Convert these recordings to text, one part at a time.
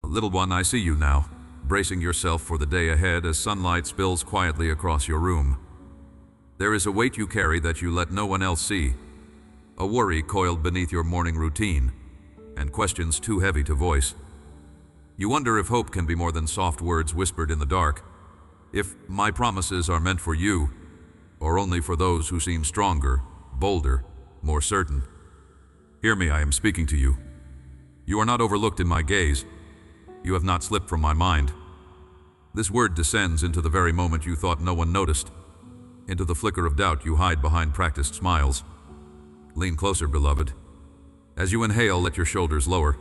Little one, I see you now, bracing yourself for the day ahead as sunlight spills quietly across your room. There is a weight you carry that you let no one else see, a worry coiled beneath your morning routine, and questions too heavy to voice. You wonder if hope can be more than soft words whispered in the dark, if my promises are meant for you, or only for those who seem stronger, bolder, more certain. Hear me, I am speaking to you. You are not overlooked in my gaze. You have not slipped from my mind. This word descends into the very moment you thought no one noticed, into the flicker of doubt you hide behind practiced smiles. Lean closer, beloved. As you inhale, let your shoulders lower.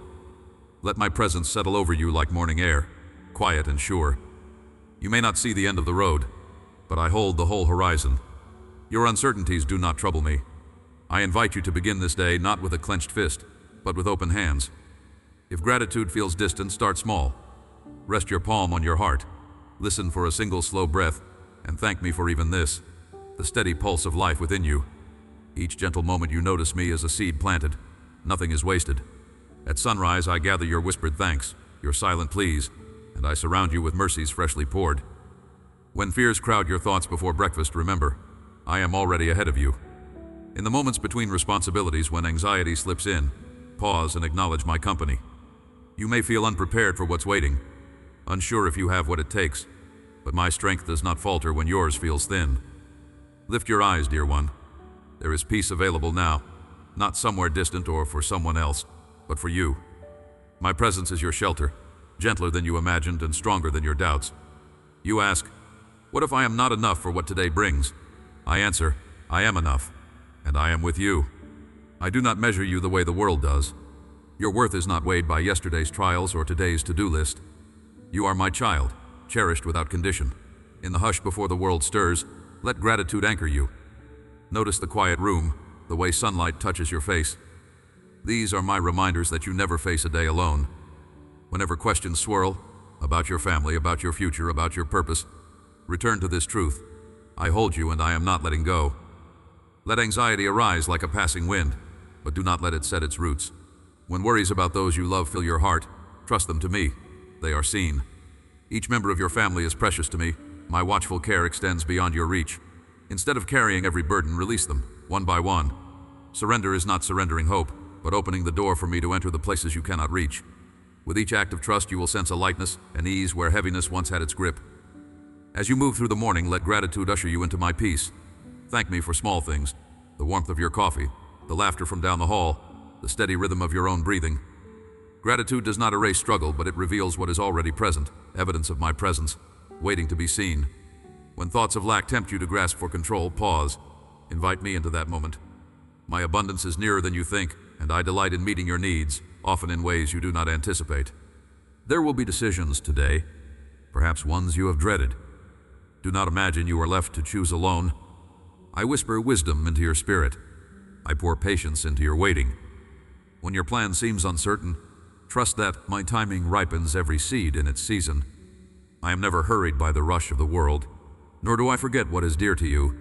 Let my presence settle over you like morning air, quiet and sure. You may not see the end of the road, but I hold the whole horizon. Your uncertainties do not trouble me. I invite you to begin this day not with a clenched fist, but with open hands. If gratitude feels distant, start small. Rest your palm on your heart. Listen for a single slow breath, and thank me for even this, the steady pulse of life within you. Each gentle moment you notice me is a seed planted. Nothing is wasted. At sunrise, I gather your whispered thanks, your silent pleas, and I surround you with mercies freshly poured. When fears crowd your thoughts before breakfast, remember, I am already ahead of you. In the moments between responsibilities when anxiety slips in, pause and acknowledge my company. You may feel unprepared for what's waiting, unsure if you have what it takes, but my strength does not falter when yours feels thin. Lift your eyes, dear one. There is peace available now, not somewhere distant or for someone else, but for you. My presence is your shelter, gentler than you imagined and stronger than your doubts. You ask, what if I am not enough for what today brings? I answer, I am enough, and I am with you. I do not measure you the way the world does. Your worth is not weighed by yesterday's trials or today's to-do list. You are my child, cherished without condition. In the hush before the world stirs, let gratitude anchor you. Notice the quiet room, the way sunlight touches your face. These are my reminders that you never face a day alone. Whenever questions swirl, about your family, about your future, about your purpose, return to this truth. I hold you and I am not letting go. Let anxiety arise like a passing wind, but do not let it set its roots. When worries about those you love fill your heart, trust them to me. They are seen. Each member of your family is precious to me. My watchful care extends beyond your reach. Instead of carrying every burden, release them, one by one. Surrender is not surrendering hope, but opening the door for me to enter the places you cannot reach. With each act of trust, you will sense a lightness, an ease where heaviness once had its grip. As you move through the morning, let gratitude usher you into my peace. Thank me for small things, the warmth of your coffee, the laughter from down the hall, the steady rhythm of your own breathing. Gratitude does not erase struggle, but it reveals what is already present, evidence of my presence, waiting to be seen. When thoughts of lack tempt you to grasp for control, pause. Invite me into that moment. My abundance is nearer than you think, and I delight in meeting your needs, often in ways you do not anticipate. There will be decisions today, perhaps ones you have dreaded. Do not imagine you are left to choose alone. I whisper wisdom into your spirit. I pour patience into your waiting. When your plan seems uncertain, trust that my timing ripens every seed in its season. I am never hurried by the rush of the world, nor do I forget what is dear to you.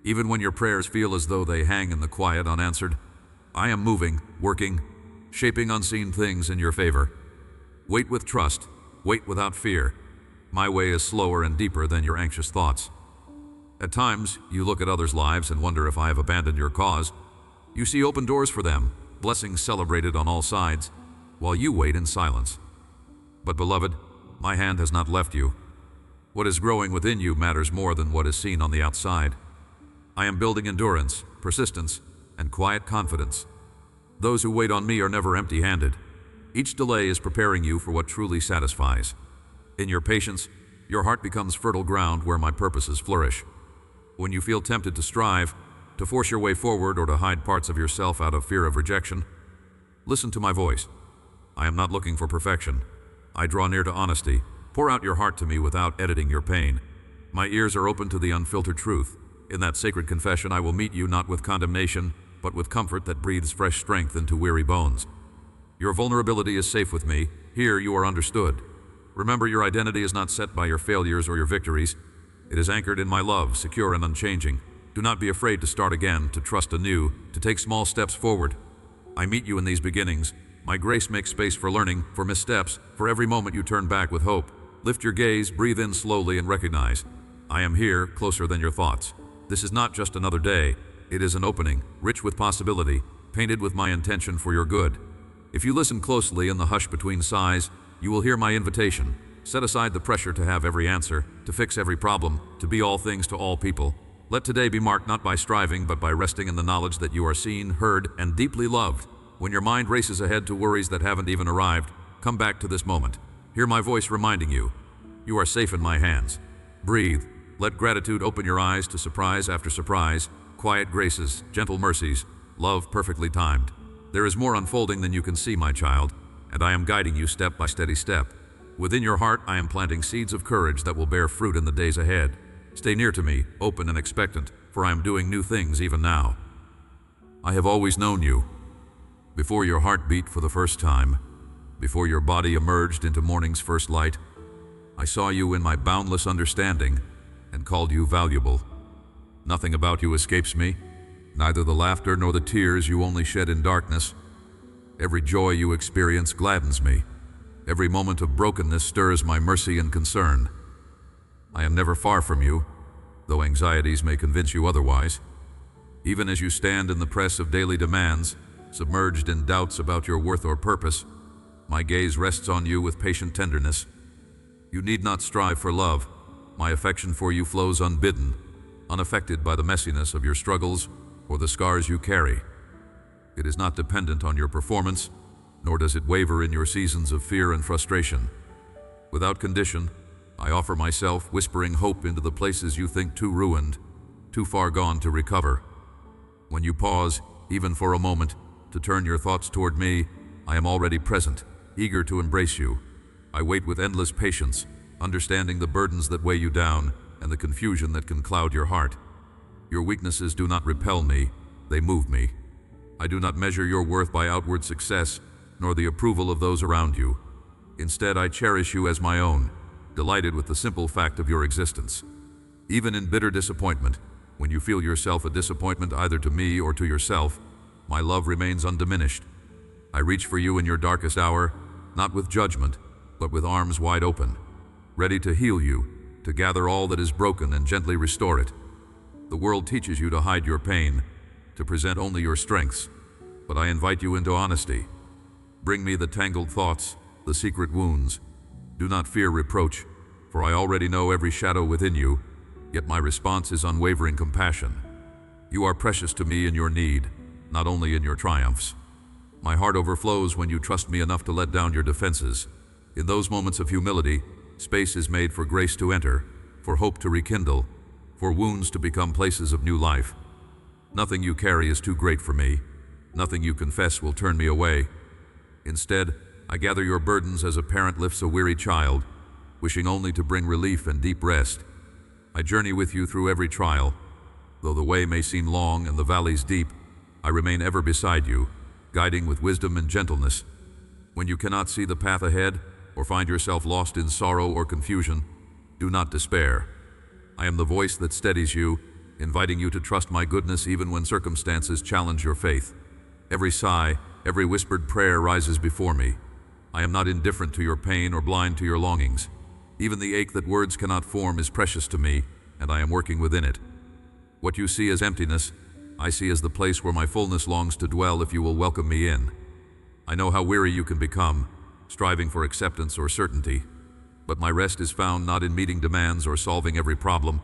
Even when your prayers feel as though they hang in the quiet unanswered, I am moving, working, shaping unseen things in your favor. Wait with trust, wait without fear. My way is slower and deeper than your anxious thoughts. At times, you look at others' lives and wonder if I have abandoned your cause. You see open doors for them, blessings celebrated on all sides, while you wait in silence. But beloved, my hand has not left you. What is growing within you matters more than what is seen on the outside. I am building endurance, persistence, and quiet confidence. Those who wait on me are never empty-handed. Each delay is preparing you for what truly satisfies. In your patience, your heart becomes fertile ground where my purposes flourish. When you feel tempted to strive, to force your way forward or to hide parts of yourself out of fear of rejection, listen to my voice. I am not looking for perfection. I draw near to honesty. Pour out your heart to me without editing your pain. My ears are open to the unfiltered truth. In that sacred confession, I will meet you not with condemnation, but with comfort that breathes fresh strength into weary bones. Your vulnerability is safe with me. Here you are understood. Remember, your identity is not set by your failures or your victories. It is anchored in my love, secure and unchanging. Do not be afraid to start again, to trust anew, to take small steps forward. I meet you in these beginnings, My grace makes space for learning, for missteps, for every moment you turn back with hope. Lift your gaze, breathe in slowly, and recognize, I am here, closer than your thoughts. This is not just another day. It is an opening, rich with possibility, painted with my intention for your good. If you listen closely in the hush between sighs, you will hear my invitation. Set aside the pressure to have every answer, to fix every problem, to be all things to all people. Let today be marked not by striving, but by resting in the knowledge that you are seen, heard, and deeply loved. When your mind races ahead to worries that haven't even arrived, come back to this moment. Hear my voice reminding you, you are safe in my hands. Breathe. Let gratitude open your eyes to surprise after surprise, quiet graces, gentle mercies, love perfectly timed. There is more unfolding than you can see, my child, and I am guiding you step by steady step. Within your heart, I am planting seeds of courage that will bear fruit in the days ahead. Stay near to me, open and expectant, for I am doing new things even now. I have always known you. Before your heart beat for the first time, before your body emerged into morning's first light, I saw you in my boundless understanding and called you valuable. Nothing about you escapes me, neither the laughter nor the tears you only shed in darkness. Every joy you experience gladdens me. Every moment of brokenness stirs my mercy and concern. I am never far from you, though anxieties may convince you otherwise. Even as you stand in the press of daily demands, submerged in doubts about your worth or purpose, my gaze rests on you with patient tenderness. You need not strive for love. My affection for you flows unbidden, unaffected by the messiness of your struggles or the scars you carry. It is not dependent on your performance, nor does it waver in your seasons of fear and frustration. Without condition, I offer myself, whispering hope into the places you think too ruined, too far gone to recover. When you pause, even for a moment, to turn your thoughts toward me, I am already present, eager to embrace you. I wait with endless patience, understanding the burdens that weigh you down and the confusion that can cloud your heart. Your weaknesses do not repel me, they move me. I do not measure your worth by outward success, nor the approval of those around you. Instead, I cherish you as my own, delighted with the simple fact of your existence. Even in bitter disappointment, when you feel yourself a disappointment either to me or to yourself, my love remains undiminished. I reach for you in your darkest hour, not with judgment, but with arms wide open, ready to heal you, to gather all that is broken and gently restore it. The world teaches you to hide your pain, to present only your strengths, but I invite you into honesty. Bring me the tangled thoughts, the secret wounds. Do not fear reproach, for I already know every shadow within you, yet my response is unwavering compassion. You are precious to me in your need, not only in your triumphs. My heart overflows when you trust me enough to let down your defenses. In those moments of humility, space is made for grace to enter, for hope to rekindle, for wounds to become places of new life. Nothing you carry is too great for me. Nothing you confess will turn me away. Instead, I gather your burdens as a parent lifts a weary child, wishing only to bring relief and deep rest. I journey with you through every trial. Though the way may seem long and the valleys deep, I remain ever beside you, guiding with wisdom and gentleness. When you cannot see the path ahead, or find yourself lost in sorrow or confusion, do not despair. I am the voice that steadies you, inviting you to trust my goodness even when circumstances challenge your faith. Every sigh, every whispered prayer rises before me. I am not indifferent to your pain or blind to your longings. Even the ache that words cannot form is precious to me, and I am working within it. What you see as emptiness, I see as the place where my fullness longs to dwell if you will welcome me in. I know how weary you can become, striving for acceptance or certainty, but my rest is found not in meeting demands or solving every problem,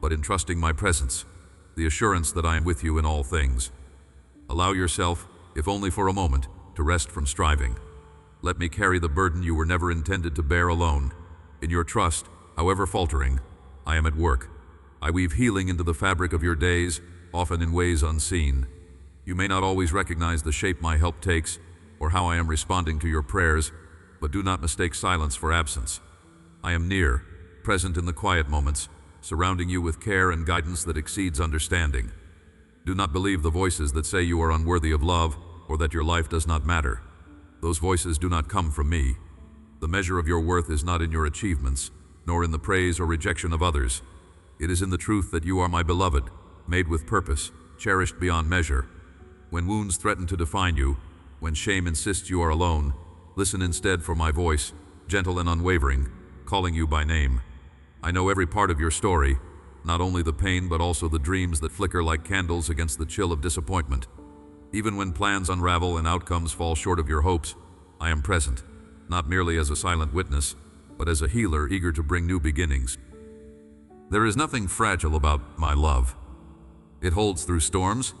but in trusting my presence, the assurance that I am with you in all things. Allow yourself, if only for a moment, to rest from striving. Let me carry the burden you were never intended to bear alone. In your trust, however faltering, I am at work. I weave healing into the fabric of your days, often in ways unseen. You may not always recognize the shape my help takes, or how I am responding to your prayers, but do not mistake silence for absence. I am near, present in the quiet moments, surrounding you with care and guidance that exceeds understanding. Do not believe the voices that say you are unworthy of love, or that your life does not matter. Those voices do not come from me. The measure of your worth is not in your achievements, nor in the praise or rejection of others. It is in the truth that you are my beloved, made with purpose, cherished beyond measure. When wounds threaten to define you, When shame insists you are alone, listen instead for my voice, gentle and unwavering, calling you by name. I know every part of your story, not only the pain but also the dreams that flicker like candles against the chill of disappointment. Even when plans unravel and outcomes fall short of your hopes, I am present, not merely as a silent witness, but as a healer eager to bring new beginnings. There is nothing fragile about my love. It holds through storms,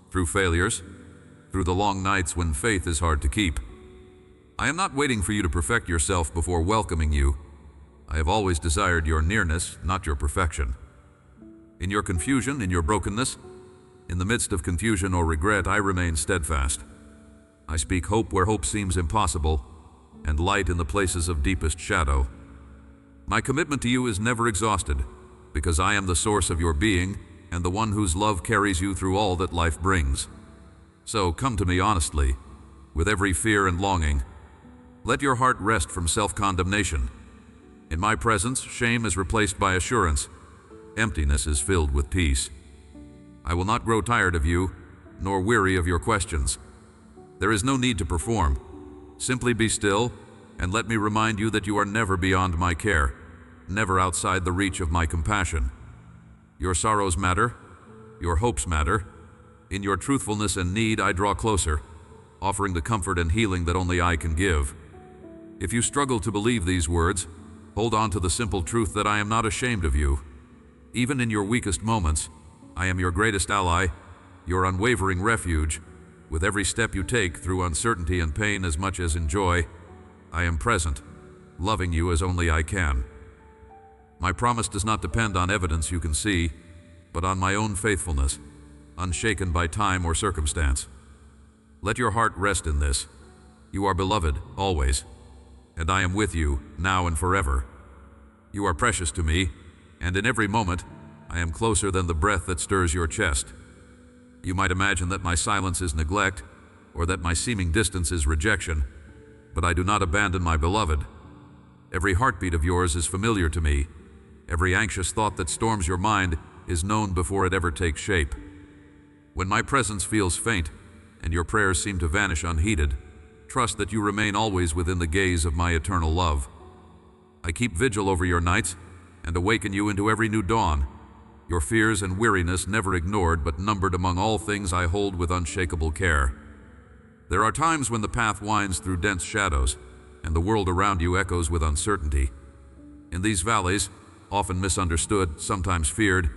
through failures, through the long nights when faith is hard to keep. I am not waiting for you to perfect yourself before welcoming you. I have always desired your nearness, not your perfection. In your confusion, in your brokenness, in the midst of confusion or regret, I remain steadfast. I speak hope where hope seems impossible, and light in the places of deepest shadow. My commitment to you is never exhausted, because I am the source of your being and the one whose love carries you through all that life brings. So come to me honestly, with every fear and longing. Let your heart rest from self-condemnation. In my presence, shame is replaced by assurance. Emptiness is filled with peace. I will not grow tired of you, nor weary of your questions. There is no need to perform. Simply be still, and let me remind you that you are never beyond my care, never outside the reach of my compassion. Your sorrows matter, your hopes matter. In your truthfulness and need, I draw closer, offering the comfort and healing that only I can give. If you struggle to believe these words, hold on to the simple truth that I am not ashamed of you. Even in your weakest moments, I am your greatest ally, your unwavering refuge. With every step you take through uncertainty and pain as much as in joy, I am present, loving you as only I can. My promise does not depend on evidence you can see, but on my own faithfulness, unshaken by time or circumstance. Let your heart rest in this. You are beloved, always, and I am with you, now and forever. You are precious to me, and in every moment, I am closer than the breath that stirs your chest. You might imagine that my silence is neglect, or that my seeming distance is rejection, but I do not abandon my beloved. Every heartbeat of yours is familiar to me. Every anxious thought that storms your mind is known before it ever takes shape. When my presence feels faint, and your prayers seem to vanish unheeded, trust that you remain always within the gaze of my eternal love. I keep vigil over your nights, and awaken you into every new dawn. Your fears and weariness never ignored, but numbered among all things I hold with unshakable care. There are times when the path winds through dense shadows, and the world around you echoes with uncertainty. In these valleys, often misunderstood, sometimes feared,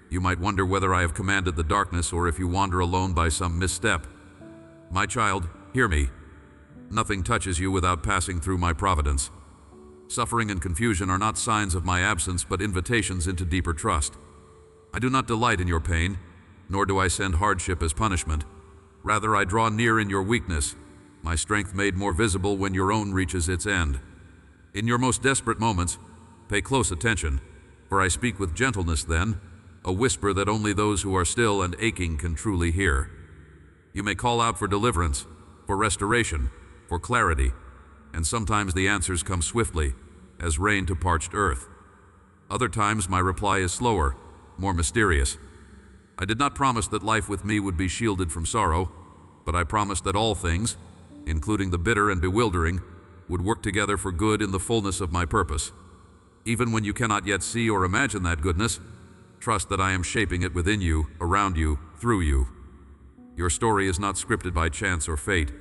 you might wonder whether I have commanded the darkness or if you wander alone by some misstep. My child, hear me. Nothing touches you without passing through my providence. Suffering and confusion are not signs of my absence, but invitations into deeper trust. I do not delight in your pain, nor do I send hardship as punishment. Rather, I draw near in your weakness, my strength made more visible when your own reaches its end. In your most desperate moments, pay close attention, for I speak with gentleness then, a whisper that only those who are still and aching can truly hear. You may call out for deliverance, for restoration, for clarity, and sometimes the answers come swiftly, as rain to parched earth. Other times my reply is slower, more mysterious. I did not promise that life with me would be shielded from sorrow, but I promised that all things, including the bitter and bewildering, would work together for good in the fullness of my purpose. Even when you cannot yet see or imagine that goodness, trust that I am shaping it within you, around you, through you. Your story is not scripted by chance or fate.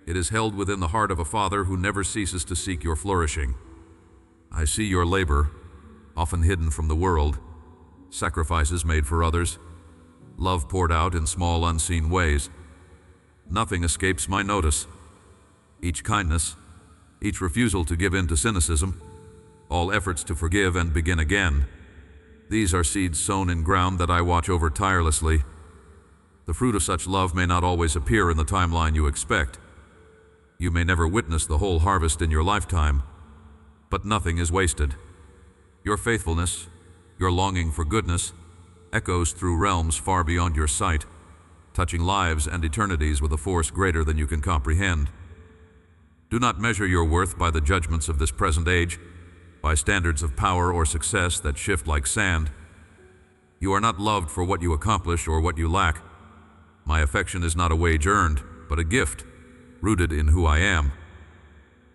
It is held within the heart of a father who never ceases to seek your flourishing. I see your labor, often hidden from the world, sacrifices made for others, love poured out in small unseen ways. Nothing escapes my notice. Each kindness, each refusal to give in to cynicism, all efforts to forgive and begin again. These are seeds sown in ground that I watch over tirelessly. The fruit of such love may not always appear in the timeline you expect. You may never witness the whole harvest in your lifetime, but nothing is wasted. Your faithfulness, your longing for goodness, echoes through realms far beyond your sight, touching lives and eternities with a force greater than you can comprehend. Do not measure your worth by the judgments of this present age, by standards of power or success that shift like sand. You are not loved for what you accomplish or what you lack. My affection is not a wage earned, but a gift. rooted in who I am.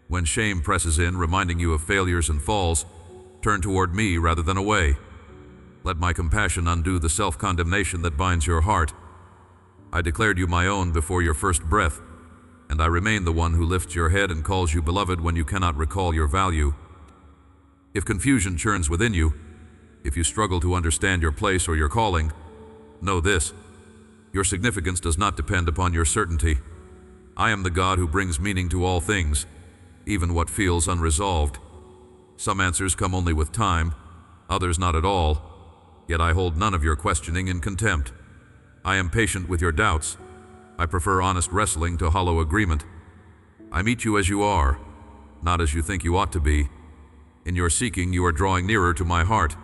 When shame presses in, reminding you of failures and falls, turn toward me rather than away. Let my compassion undo the self-condemnation that binds your heart. I declared you my own before your first breath, and I remain the one who lifts your head and calls you beloved when you cannot recall your value. If confusion churns within you, if you struggle to understand your place or your calling, know this: your significance does not depend upon your certainty. I am the God who brings meaning to all things, even what feels unresolved. Some answers come only with time, others not at all, yet I hold none of your questioning in contempt. I am patient with your doubts. I prefer honest wrestling to hollow agreement. I meet you as you are, not as you think you ought to be. In your seeking, you are drawing nearer to my heart,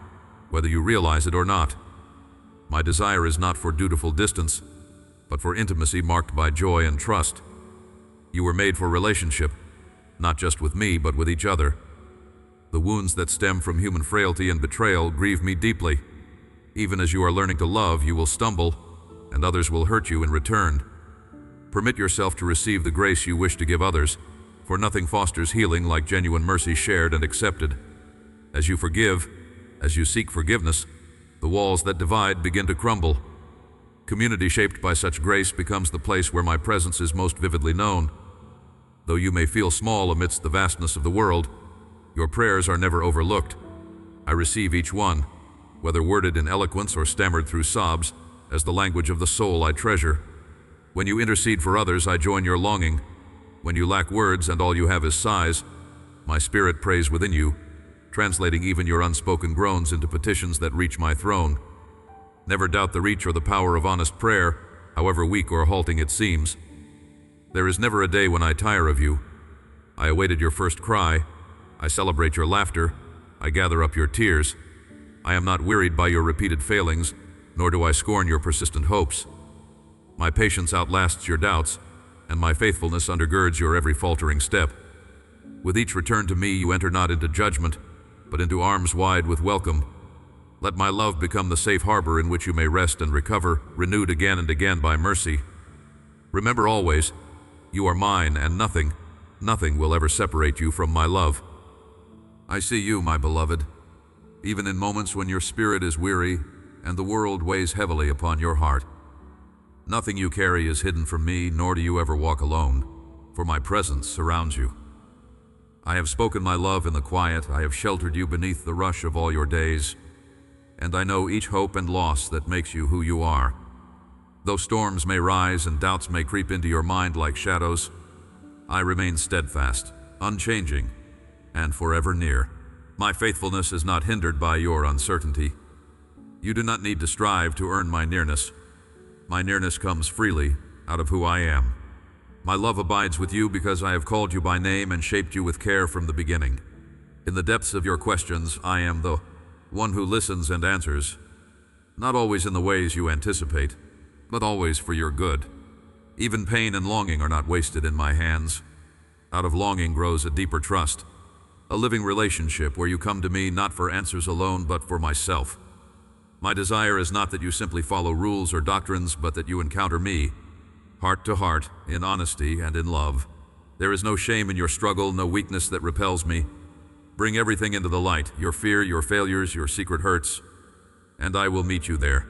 whether you realize it or not. My desire is not for dutiful distance, but for intimacy marked by joy and trust. You were made for relationship, not just with me, but with each other. The wounds that stem from human frailty and betrayal grieve me deeply. Even as you are learning to love, you will stumble, and others will hurt you in return. Permit yourself to receive the grace you wish to give others, for nothing fosters healing like genuine mercy shared and accepted. As you forgive, as you seek forgiveness, the walls that divide begin to crumble. Community shaped by such grace becomes the place where my presence is most vividly known. Though you may feel small amidst the vastness of the world, your prayers are never overlooked. I receive each one, whether worded in eloquence or stammered through sobs, as the language of the soul I treasure. When you intercede for others, I join your longing. When you lack words and all you have is sighs, my spirit prays within you, translating even your unspoken groans into petitions that reach my throne. Never doubt the reach or the power of honest prayer, however weak or halting it seems. There is never a day when I tire of you. I awaited your first cry. I celebrate your laughter. I gather up your tears. I am not wearied by your repeated failings, nor do I scorn your persistent hopes. My patience outlasts your doubts, and my faithfulness undergirds your every faltering step. With each return to me, you enter not into judgment, but into arms wide with welcome. Let my love become the safe harbor in which you may rest and recover, renewed again and again by mercy. Remember always, you are mine, and nothing will ever separate you from my love. I see you, my beloved, even in moments when your spirit is weary and the world weighs heavily upon your heart. Nothing you carry is hidden from me, nor do you ever walk alone, for my presence surrounds you. I have spoken my love in the quiet, I have sheltered you beneath the rush of all your days, and I know each hope and loss that makes you who you are. Though storms may rise and doubts may creep into your mind like shadows, I remain steadfast, unchanging, and forever near. My faithfulness is not hindered by your uncertainty. You do not need to strive to earn my nearness. My nearness comes freely out of who I am. My love abides with you because I have called you by name and shaped you with care from the beginning. In the depths of your questions, I am the one who listens and answers, not always in the ways you anticipate, but always for your good. Even pain and longing are not wasted in my hands. Out of longing grows a deeper trust, a living relationship where you come to me not for answers alone, but for myself. My desire is not that you simply follow rules or doctrines, but that you encounter me, heart to heart, in honesty and in love. There is no shame in your struggle, no weakness that repels me. Bring everything into the light, your fear, your failures, your secret hurts, and I will meet you there,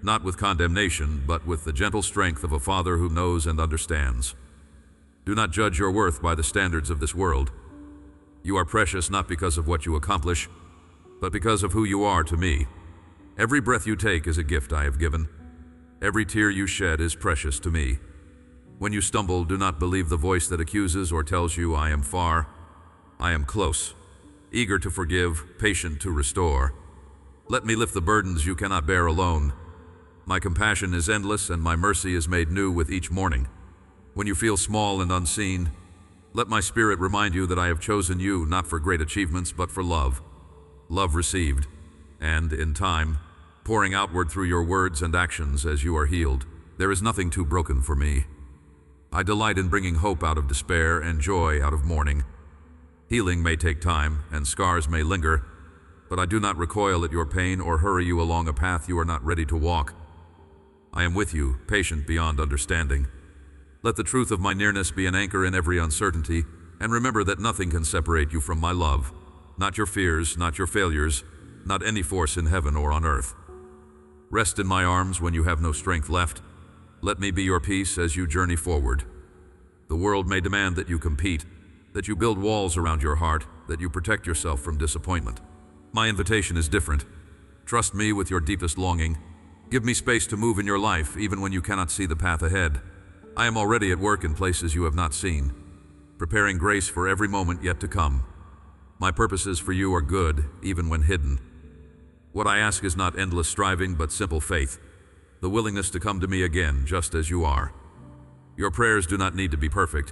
not with condemnation, but with the gentle strength of a father who knows and understands. Do not judge your worth by the standards of this world. You are precious not because of what you accomplish, but because of who you are to me. Every breath you take is a gift I have given. Every tear you shed is precious to me. When you stumble, do not believe the voice that accuses or tells you I am far. I am close, eager to forgive, patient to restore. Let me lift the burdens you cannot bear alone. My compassion is endless and my mercy is made new with each morning. When you feel small and unseen, let my spirit remind you that I have chosen you not for great achievements, but for love. Love received, and in time, pouring outward through your words and actions as you are healed. There is nothing too broken for me. I delight in bringing hope out of despair and joy out of mourning. Healing may take time, and scars may linger, but I do not recoil at your pain or hurry you along a path you are not ready to walk. I am with you, patient beyond understanding. Let the truth of my nearness be an anchor in every uncertainty, and remember that nothing can separate you from my love. Not your fears, not your failures, not any force in heaven or on earth. Rest in my arms when you have no strength left. Let me be your peace as you journey forward. The world may demand that you compete, that you build walls around your heart, that you protect yourself from disappointment. My invitation is different. Trust me with your deepest longing. Give me space to move in your life, even when you cannot see the path ahead. I am already at work in places you have not seen, preparing grace for every moment yet to come. My purposes for you are good, even when hidden. What I ask is not endless striving, but simple faith, the willingness to come to me again, just as you are. Your prayers do not need to be perfect.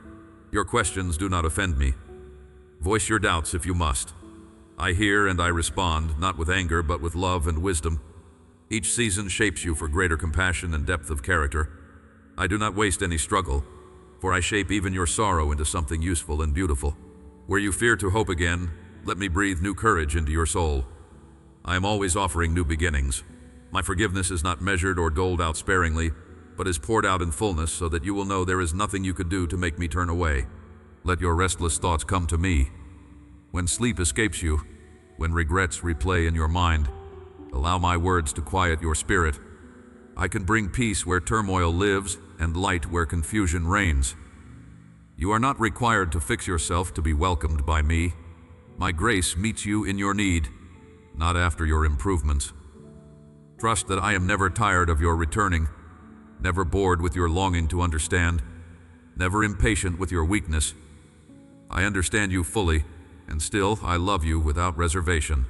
Your questions do not offend me. Voice your doubts if you must. I hear and I respond, not with anger, but with love and wisdom. Each season shapes you for greater compassion and depth of character. I do not waste any struggle, for I shape even your sorrow into something useful and beautiful. Where you fear to hope again, let me breathe new courage into your soul. I am always offering new beginnings. My forgiveness is not measured or doled out sparingly, but is poured out in fullness so that you will know there is nothing you could do to make me turn away. Let your restless thoughts come to me. When sleep escapes you, when regrets replay in your mind, allow my words to quiet your spirit. I can bring peace where turmoil lives and light where confusion reigns. You are not required to fix yourself to be welcomed by me. My grace meets you in your need, not after your improvements. Trust that I am never tired of your returning, never bored with your longing to understand, never impatient with your weakness. I understand you fully, and still I love you without reservation.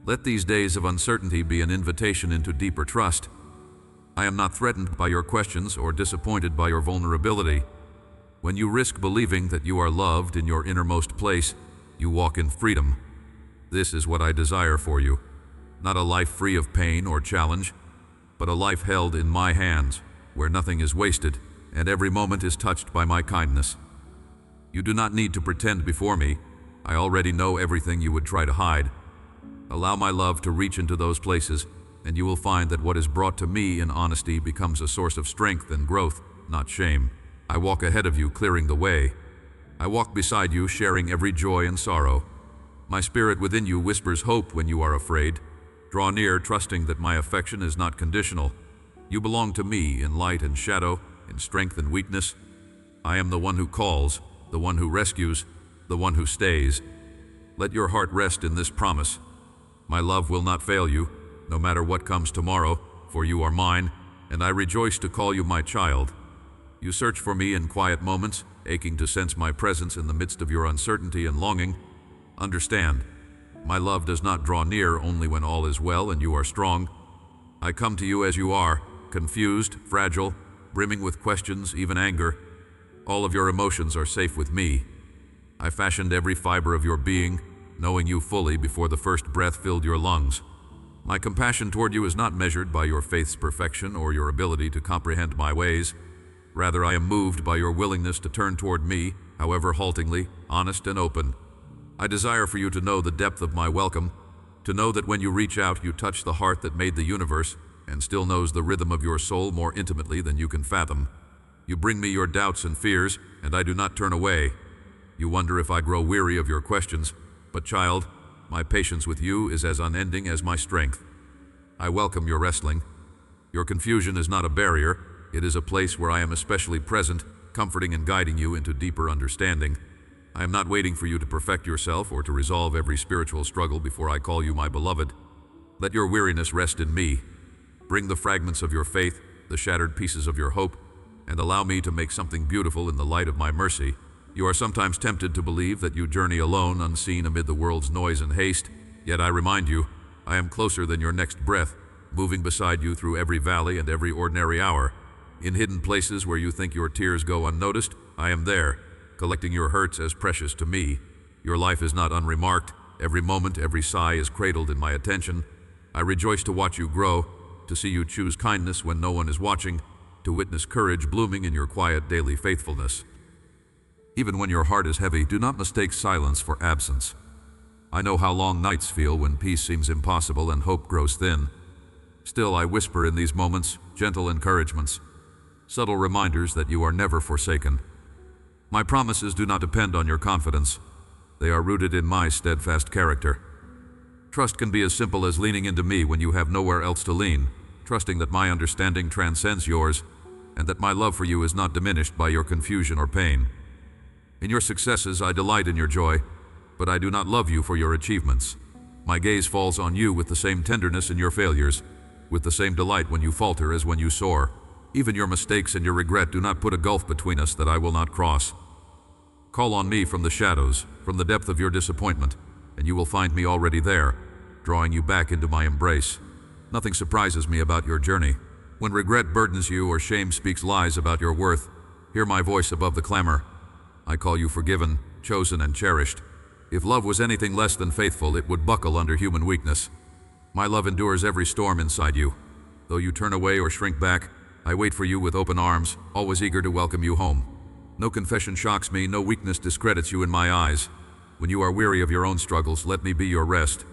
Let these days of uncertainty be an invitation into deeper trust. I am not threatened by your questions or disappointed by your vulnerability. When you risk believing that you are loved in your innermost place, you walk in freedom. This is what I desire for you. Not a life free of pain or challenge, but a life held in my hands, where nothing is wasted and every moment is touched by my kindness. You do not need to pretend before me. I already know everything you would try to hide. Allow my love to reach into those places, and you will find that what is brought to me in honesty becomes a source of strength and growth, not shame. I walk ahead of you, clearing the way. I walk beside you, sharing every joy and sorrow. My spirit within you whispers hope when you are afraid. Draw near, trusting that my affection is not conditional. You belong to me in light and shadow, in strength and weakness. I am the one who calls, the one who rescues, the one who stays. Let your heart rest in this promise. My love will not fail you, no matter what comes tomorrow, for you are mine, and I rejoice to call you my child. You search for me in quiet moments, aching to sense my presence in the midst of your uncertainty and longing. Understand, my love does not draw near only when all is well and you are strong. I come to you as you are, confused, fragile, brimming with questions, even anger. All of your emotions are safe with me. I fashioned every fiber of your being, knowing you fully before the first breath filled your lungs. My compassion toward you is not measured by your faith's perfection or your ability to comprehend my ways. Rather, I am moved by your willingness to turn toward me, however haltingly, honest and open. I desire for you to know the depth of my welcome, to know that when you reach out, you touch the heart that made the universe and still knows the rhythm of your soul more intimately than you can fathom. You bring me your doubts and fears, and I do not turn away. You wonder if I grow weary of your questions, but child, my patience with you is as unending as my strength. I welcome your wrestling. Your confusion is not a barrier. It is a place where I am especially present, comforting and guiding you into deeper understanding. I am not waiting for you to perfect yourself or to resolve every spiritual struggle before I call you my beloved. Let your weariness rest in me. Bring the fragments of your faith, the shattered pieces of your hope, and allow me to make something beautiful in the light of my mercy. You are sometimes tempted to believe that you journey alone, unseen amid the world's noise and haste, yet I remind you, I am closer than your next breath, moving beside you through every valley and every ordinary hour. In hidden places where you think your tears go unnoticed, I am there, collecting your hurts as precious to me. Your life is not unremarked. Every moment, every sigh is cradled in my attention. I rejoice to watch you grow, to see you choose kindness when no one is watching, to witness courage blooming in your quiet daily faithfulness. Even when your heart is heavy, do not mistake silence for absence. I know how long nights feel when peace seems impossible and hope grows thin. Still, I whisper in these moments, gentle encouragements. subtle reminders that you are never forsaken. My promises do not depend on your confidence. They are rooted in my steadfast character. Trust can be as simple as leaning into me when you have nowhere else to lean, trusting that my understanding transcends yours, and that my love for you is not diminished by your confusion or pain. In your successes, I delight in your joy, but I do not love you for your achievements. My gaze falls on you with the same tenderness in your failures, with the same delight when you falter as when you soar. Even your mistakes and your regret do not put a gulf between us that I will not cross. Call on me from the shadows, from the depth of your disappointment, and you will find me already there, drawing you back into my embrace. Nothing surprises me about your journey. When regret burdens you or shame speaks lies about your worth, hear my voice above the clamor. I call you forgiven, chosen, and cherished. If love was anything less than faithful, it would buckle under human weakness. My love endures every storm inside you. Though you turn away or shrink back, I wait for you with open arms, always eager to welcome you home. No confession shocks me, no weakness discredits you in my eyes. When you are weary of your own struggles, let me be your rest.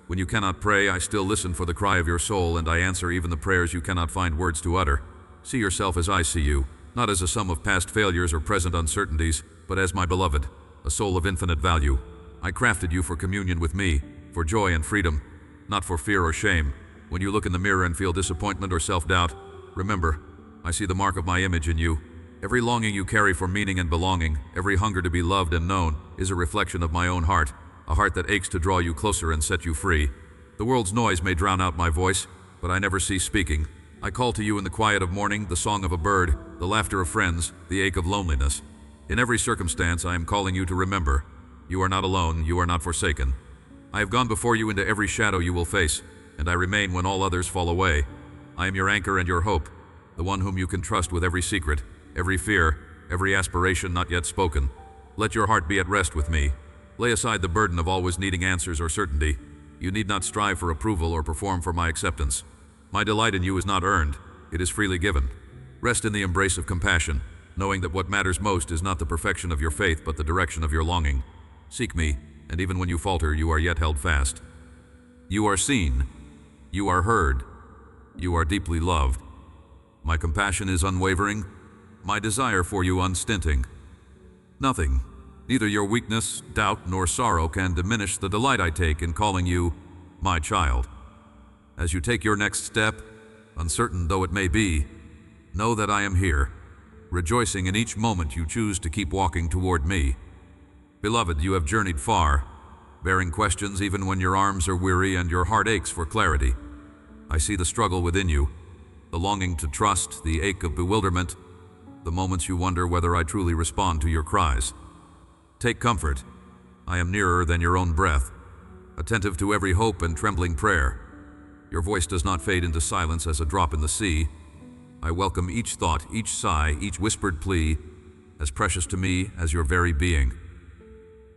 When you cannot pray, I still listen for the cry of your soul, and I answer even the prayers you cannot find words to utter. See yourself as I see you, not as a sum of past failures or present uncertainties, but as my beloved, a soul of infinite value. I crafted you for communion with me, for joy and freedom, not for fear or shame. When you look in the mirror and feel disappointment or self-doubt, remember, I see the mark of my image in you. Every longing you carry for meaning and belonging, every hunger to be loved and known, is a reflection of my own heart, a heart that aches to draw you closer and set you free. The world's noise may drown out my voice, but I never cease speaking. I call to you in the quiet of morning, the song of a bird, the laughter of friends, the ache of loneliness. In every circumstance, I am calling you to remember. You are not alone, you are not forsaken. I have gone before you into every shadow you will face, and I remain when all others fall away. I am your anchor and your hope, the one whom you can trust with every secret, every fear, every aspiration not yet spoken. Let your heart be at rest with me. Lay aside the burden of always needing answers or certainty. You need not strive for approval or perform for my acceptance. My delight in you is not earned, it is freely given. Rest in the embrace of compassion, knowing that what matters most is not the perfection of your faith but the direction of your longing. Seek me, and even when you falter, you are yet held fast. You are seen. You are heard. You are deeply loved. My compassion is unwavering, my desire for you unstinting. Nothing, neither your weakness, doubt, nor sorrow can diminish the delight I take in calling you my child. As you take your next step, uncertain though it may be, know that I am here, rejoicing in each moment you choose to keep walking toward me. Beloved, you have journeyed far, bearing questions even when your arms are weary and your heart aches for clarity. I see the struggle within you, the longing to trust, the ache of bewilderment, the moments you wonder whether I truly respond to your cries. Take comfort. I am nearer than your own breath, attentive to every hope and trembling prayer. Your voice does not fade into silence as a drop in the sea. I welcome each thought, each sigh, each whispered plea, as precious to me as your very being.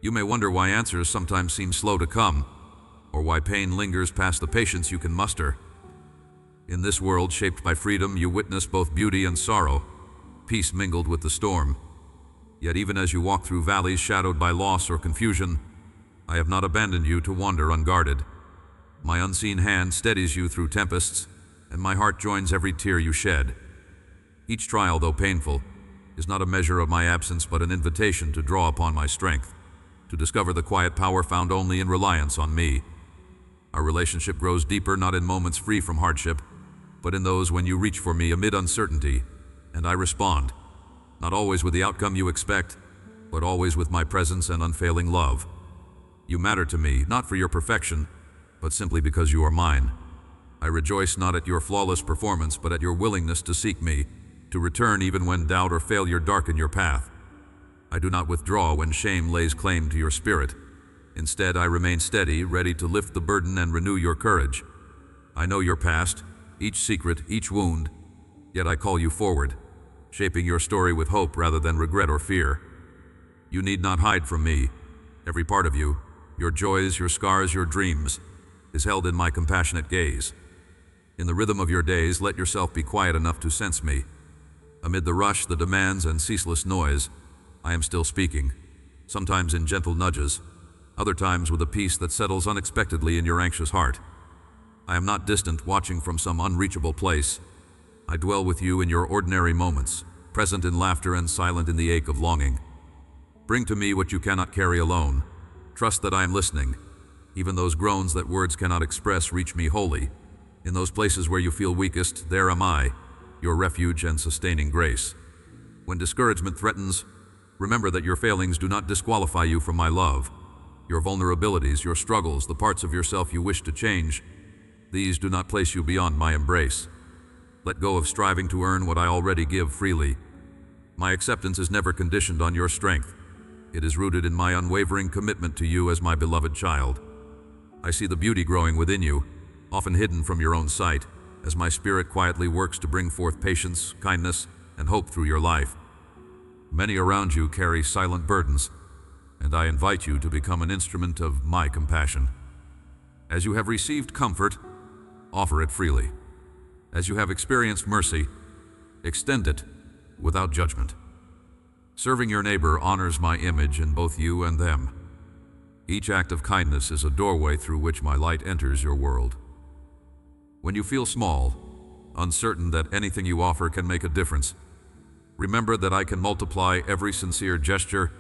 You may wonder why answers sometimes seem slow to come, or why pain lingers past the patience you can muster. In this world shaped by freedom, you witness both beauty and sorrow, peace mingled with the storm. Yet even as you walk through valleys shadowed by loss or confusion, I have not abandoned you to wander unguarded. My unseen hand steadies you through tempests, and my heart joins every tear you shed. Each trial, though painful, is not a measure of my absence but an invitation to draw upon my strength, to discover the quiet power found only in reliance on me. Our relationship grows deeper not in moments free from hardship, but in those when you reach for me amid uncertainty, and I respond, not always with the outcome you expect, but always with my presence and unfailing love. You matter to me, not for your perfection, but simply because you are mine. I rejoice not at your flawless performance, but at your willingness to seek me, to return even when doubt or failure darken your path. I do not withdraw when shame lays claim to your spirit. Instead, I remain steady, ready to lift the burden and renew your courage. I know your past, each secret, each wound, yet I call you forward, shaping your story with hope rather than regret or fear. You need not hide from me. Every part of you, your joys, your scars, your dreams, is held in my compassionate gaze. In the rhythm of your days, let yourself be quiet enough to sense me. Amid the rush, the demands, and ceaseless noise, I am still speaking, sometimes in gentle nudges, other times with a peace that settles unexpectedly in your anxious heart. I am not distant, watching from some unreachable place. I dwell with you in your ordinary moments, present in laughter and silent in the ache of longing. Bring to me what you cannot carry alone. Trust that I am listening. Even those groans that words cannot express reach me wholly. In those places where you feel weakest, there am I, your refuge and sustaining grace. When discouragement threatens, remember that your failings do not disqualify you from my love. Your vulnerabilities, your struggles, the parts of yourself you wish to change, these do not place you beyond my embrace. Let go of striving to earn what I already give freely. My acceptance is never conditioned on your strength. It is rooted in my unwavering commitment to you as my beloved child. I see the beauty growing within you, often hidden from your own sight, as my spirit quietly works to bring forth patience, kindness, and hope through your life. Many around you carry silent burdens, and I invite you to become an instrument of my compassion. As you have received comfort, offer it freely. As you have experienced mercy, extend it without judgment. Serving your neighbor honors my image in both you and them. Each act of kindness is a doorway through which my light enters your world. When you feel small, uncertain that anything you offer can make a difference, remember that I can multiply every sincere gesture,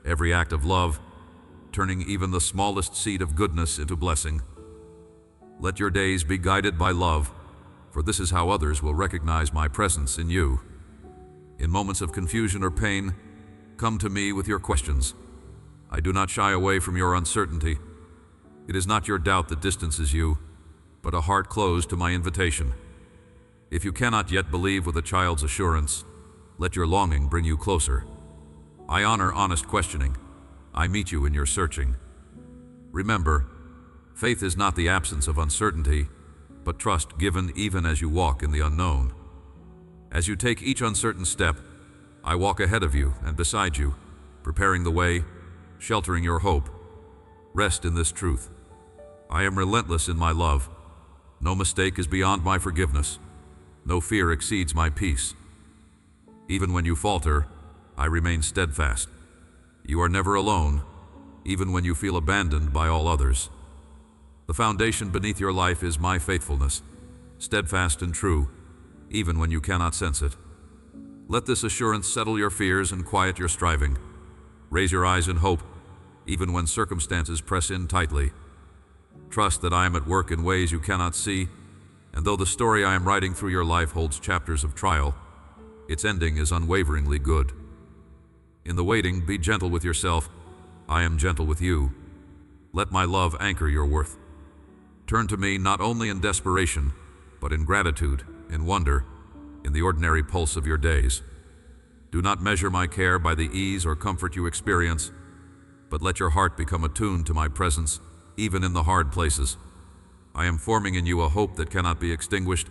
every act of love, turning even the smallest seed of goodness into blessing. Let your days be guided by love, for this is how others will recognize my presence in you. In moments of confusion or pain, come to me with your questions. I do not shy away from your uncertainty. It is not your doubt that distances you, but a heart closed to my invitation. If you cannot yet believe with a child's assurance, let your longing bring you closer. I honor honest questioning. I meet you in your searching. Remember, faith is not the absence of uncertainty, but trust given even as you walk in the unknown. As you take each uncertain step, I walk ahead of you and beside you, preparing the way, sheltering your hope. Rest in this truth. I am relentless in my love. No mistake is beyond my forgiveness. No fear exceeds my peace. Even when you falter, I remain steadfast. You are never alone, even when you feel abandoned by all others. The foundation beneath your life is my faithfulness, steadfast and true, even when you cannot sense it. Let this assurance settle your fears and quiet your striving. Raise your eyes in hope, even when circumstances press in tightly. Trust that I am at work in ways you cannot see, and though the story I am writing through your life holds chapters of trial, its ending is unwaveringly good. In the waiting, be gentle with yourself. I am gentle with you. Let my love anchor your worth. Turn to me not only in desperation, but in gratitude, in wonder, in the ordinary pulse of your days. Do not measure my care by the ease or comfort you experience, but let your heart become attuned to my presence, even in the hard places. I am forming in you a hope that cannot be extinguished,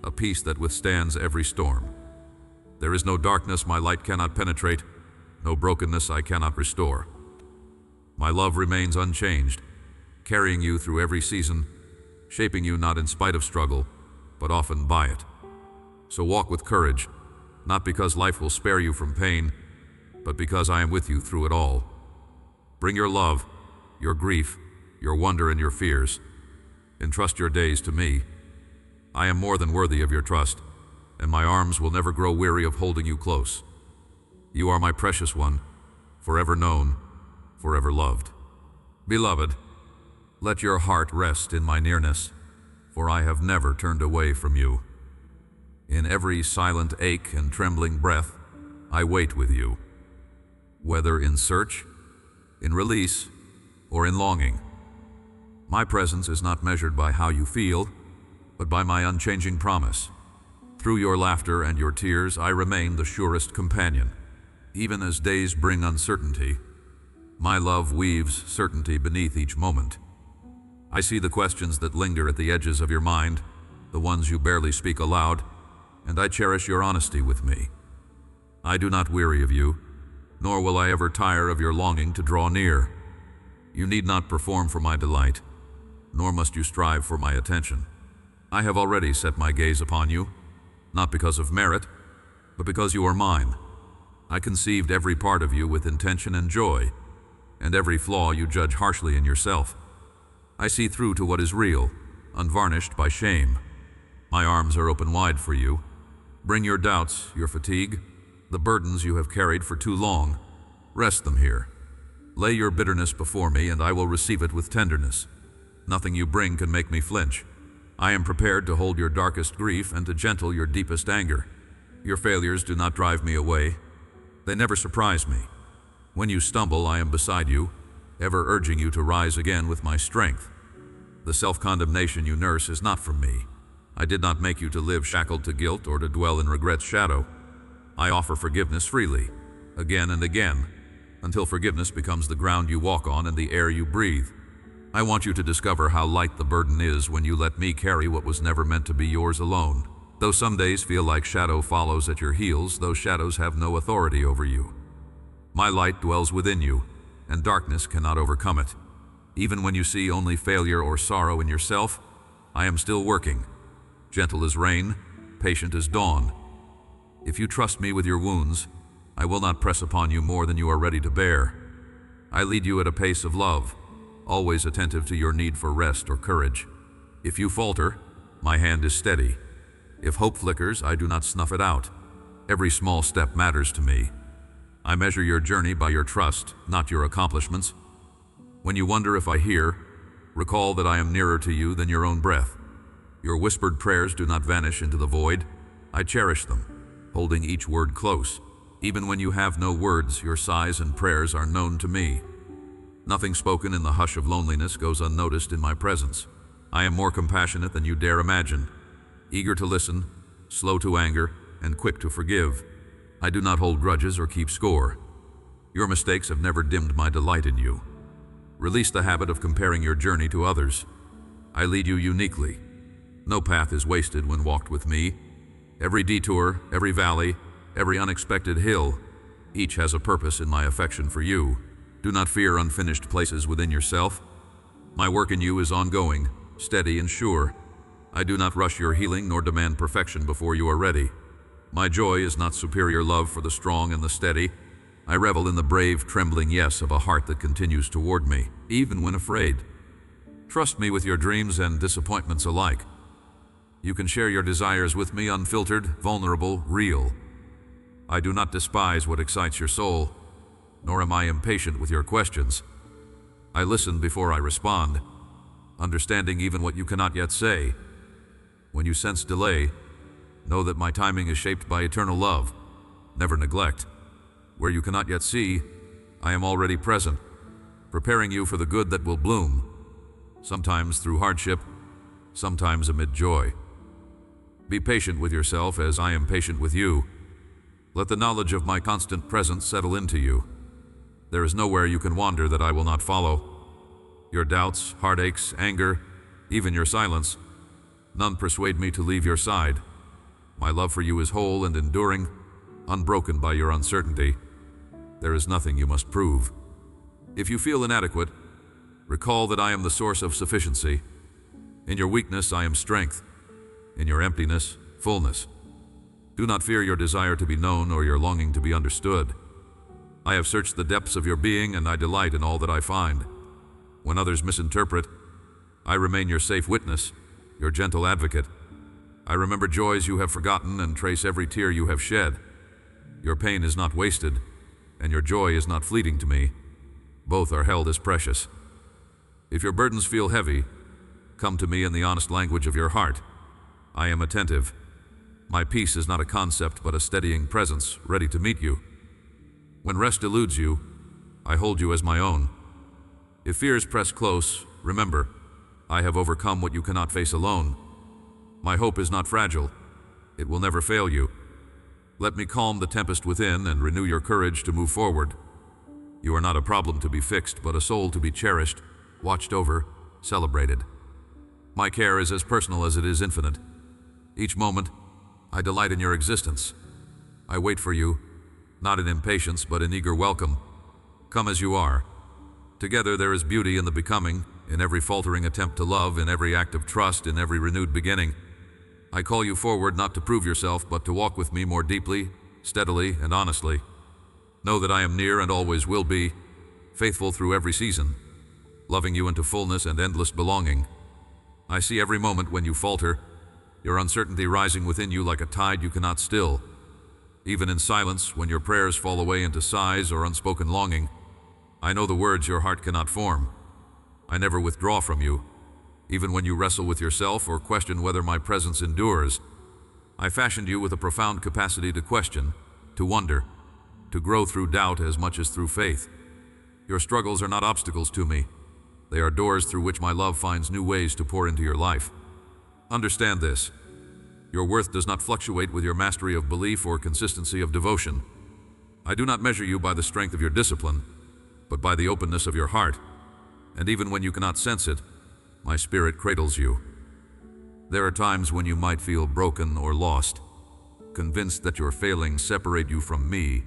a peace that withstands every storm. There is no darkness my light cannot penetrate, no brokenness I cannot restore. My love remains unchanged, carrying you through every season, shaping you not in spite of struggle, but often by it. So walk with courage, not because life will spare you from pain, but because I am with you through it all. Bring your love, your grief, your wonder and your fears. Entrust your days to me. I am more than worthy of your trust, and my arms will never grow weary of holding you close. You are my precious one, forever known, forever loved. Beloved, let your heart rest in my nearness, for I have never turned away from you. In every silent ache and trembling breath, I wait with you. Whether in search, in release, or in longing, my presence is not measured by how you feel, but by my unchanging promise. Through your laughter and your tears, I remain the surest companion. Even as days bring uncertainty, my love weaves certainty beneath each moment. I see the questions that linger at the edges of your mind, the ones you barely speak aloud, and I cherish your honesty with me. I do not weary of you, nor will I ever tire of your longing to draw near. You need not perform for my delight, nor must you strive for my attention. I have already set my gaze upon you, not because of merit, but because you are mine. I conceived every part of you with intention and joy, and every flaw you judge harshly in yourself. I see through to what is real, unvarnished by shame. My arms are open wide for you, Bring your doubts, your fatigue, the burdens you have carried for too long. Rest them here. Lay your bitterness before me, and I will receive it with tenderness. Nothing you bring can make me flinch. I am prepared to hold your darkest grief and to gentle your deepest anger. Your failures do not drive me away. They never surprise me. When you stumble, I am beside you, ever urging you to rise again with my strength. The self-condemnation you nurse is not from me. I did not make you to live shackled to guilt or to dwell in regret's shadow. I offer forgiveness freely, again and again, until forgiveness becomes the ground you walk on and the air you breathe. I want you to discover how light the burden is when you let me carry what was never meant to be yours alone. Though some days feel like shadow follows at your heels, those shadows have no authority over you. My light dwells within you, and darkness cannot overcome it. Even when you see only failure or sorrow in yourself, I am still working. Gentle as rain, patient as dawn. If you trust me with your wounds, I will not press upon you more than you are ready to bear. I lead you at a pace of love, always attentive to your need for rest or courage. If you falter, my hand is steady. If hope flickers, I do not snuff it out. Every small step matters to me. I measure your journey by your trust, not your accomplishments. When you wonder if I hear, recall that I am nearer to you than your own breath. Your whispered prayers do not vanish into the void. I cherish them, holding each word close. Even when you have no words, your sighs and prayers are known to me. Nothing spoken in the hush of loneliness goes unnoticed in my presence. I am more compassionate than you dare imagine, eager to listen, slow to anger, and quick to forgive. I do not hold grudges or keep score. Your mistakes have never dimmed my delight in you. Release the habit of comparing your journey to others. I lead you uniquely. No path is wasted when walked with me. Every detour, every valley, every unexpected hill, each has a purpose in my affection for you. Do not fear unfinished places within yourself. My work in you is ongoing, steady and sure. I do not rush your healing nor demand perfection before you are ready. My joy is not superior love for the strong and the steady. I revel in the brave, trembling yes of a heart that continues toward me, even when afraid. Trust me with your dreams and disappointments alike. You can share your desires with me unfiltered, vulnerable, real. I do not despise what excites your soul, nor am I impatient with your questions. I listen before I respond, understanding even what you cannot yet say. When you sense delay, know that my timing is shaped by eternal love. Never neglect. Where you cannot yet see, I am already present, preparing you for the good that will bloom, sometimes through hardship, sometimes amid joy. Be patient with yourself as I am patient with you. Let the knowledge of my constant presence settle into you. There is nowhere you can wander that I will not follow. Your doubts, heartaches, anger, even your silence, none persuade me to leave your side. My love for you is whole and enduring, unbroken by your uncertainty. There is nothing you must prove. If you feel inadequate, recall that I am the source of sufficiency. In your weakness, I am strength. In your emptiness, fullness. Do not fear your desire to be known or your longing to be understood. I have searched the depths of your being, and I delight in all that I find. When others misinterpret, I remain your safe witness, your gentle advocate. I remember joys you have forgotten and trace every tear you have shed. Your pain is not wasted, and your joy is not fleeting to me. Both are held as precious. If your burdens feel heavy, come to me in the honest language of your heart. I am attentive. My peace is not a concept, but a steadying presence, ready to meet you. When rest eludes you, I hold you as my own. If fears press close, remember, I have overcome what you cannot face alone. My hope is not fragile. It will never fail you. Let me calm the tempest within and renew your courage to move forward. You are not a problem to be fixed, but a soul to be cherished, watched over, celebrated. My care is as personal as it is infinite. Each moment, I delight in your existence. I wait for you, not in impatience, but in eager welcome. Come as you are. Together there is beauty in the becoming, in every faltering attempt to love, in every act of trust, in every renewed beginning. I call you forward not to prove yourself, but to walk with me more deeply, steadily, and honestly. Know that I am near and always will be, faithful through every season, loving you into fullness and endless belonging. I see every moment when you falter, your uncertainty rising within you like a tide you cannot still. Even in silence, when your prayers fall away into sighs or unspoken longing, I know the words your heart cannot form. I never withdraw from you, even when you wrestle with yourself or question whether my presence endures. I fashioned you with a profound capacity to question, to wonder, to grow through doubt as much as through faith. Your struggles are not obstacles to me. They are doors through which my love finds new ways to pour into your life. Understand this. Your worth does not fluctuate with your mastery of belief or consistency of devotion. I do not measure you by the strength of your discipline, but by the openness of your heart. And even when you cannot sense it, my spirit cradles you. There are times when you might feel broken or lost, convinced that your failings separate you from me.